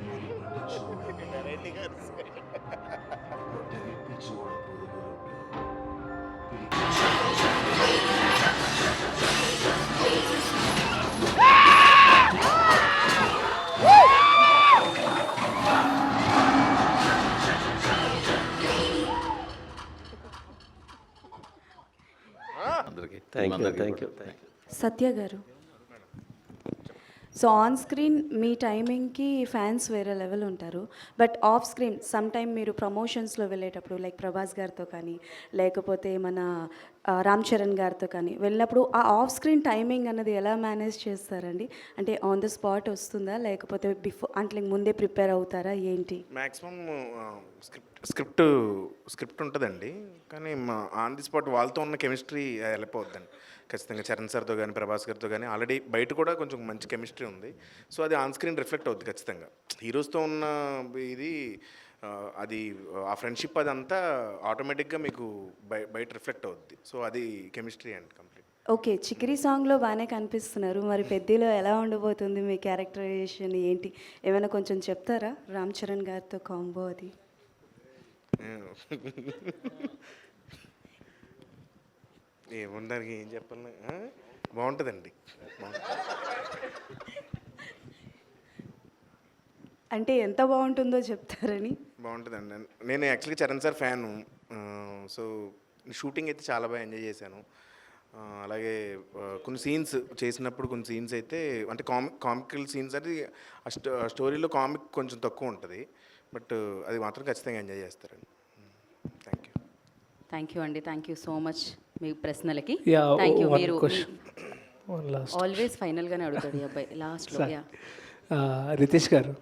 మీరు పండించుకున్న వెరైటీగా రొట్టె విప్పి చూడ పొదుగు రొట్టె పిడికి చేత అందరికీ thank you. Satya garu, so on screen మీ టైమింగ్కి ఫ్యాన్స్ వేరే లెవెల్ ఉంటారు, but off screen some time మీరు ప్రమోషన్స్లో వెళ్ళేటప్పుడు లైక్ ప్రభాస్ గారితో కానీ లేకపోతే మన రామ్ చరణ్ గారితో కానీ వెళ్ళినప్పుడు ఆ ఆఫ్ స్క్రీన్ టైమింగ్ అన్నది ఎలా మేనేజ్ చేస్తారండి? అంటే ఆన్ ద స్పాట్ వస్తుందా లేకపోతే అంటే ముందే ప్రిపేర్ అవుతారా ఏంటి? మ్యాక్సిమం స్క్రిప్ట్ స్క్రిప్ట్ ఉంటుందండి, కానీ మా ఆన్ ది స్పాట్ వాళ్ళతో ఉన్న కెమిస్ట్రీ వెళ్ళిపోద్దండి. ఖచ్చితంగా చరణ్ సార్తో కానీ ప్రభాస్ గారితో కానీ ఆల్రెడీ బయట కూడా కొంచెం మంచి కెమిస్ట్రీ ఉంది. సో అది ఆన్ స్క్రీన్ రిఫ్లెక్ట్ అవుద్ది ఖచ్చితంగా. హీరోస్తో ఉన్న ఇది అది ఆ ఫ్రెండ్షిప్ అదంతా ఆటోమేటిక్గా మీకు బయట రిఫ్లెక్ట్ అవుద్ది. సో అది కెమిస్ట్రీ అండి కంప్లీట్. ఓకే, చికిరి సాంగ్లో బాగానే కనిపిస్తున్నారు, మరి పెద్దిలో ఎలా ఉండబోతుంది మీ క్యారెక్టరైజేషన్ ఏంటి? ఏమైనా కొంచెం చెప్తారా రామ్ చరణ్ గారితో కాంబో అది? ఏముండడానికి ఏం చెప్పాలి, బాగుంటుందండి. అంటే ఎంత బాగుంటుందో చెప్తారని? బాగుంటుందండి. నేను యాక్చువల్గా Charan sir fan. So shooting అయితే చాలా బాగా ఎంజాయ్ చేశాను. అలాగే కొన్ని సీన్స్ చేసినప్పుడు కొన్ని సీన్స్ అయితే అంటే కామికల్ సీన్స్ అది స్టోరీలో కామిక్ కొంచెం తక్కువ ఉంటుంది, బట్ అది మాత్రం ఖచ్చితంగా ఎంజాయ్ చేస్తారండి. Thank you. థ్యాంక్ యూ అండి, థ్యాంక్ యూ సో మచ్ మీ ప్రశ్నలకి. Yeah, thank you. one మీరు question. One last. ఆల్వేస్ ఫైనల్గానే అడుగుతాడు ఈ అబ్బాయి లాస్ట్లో. యా రితేష్ గారు,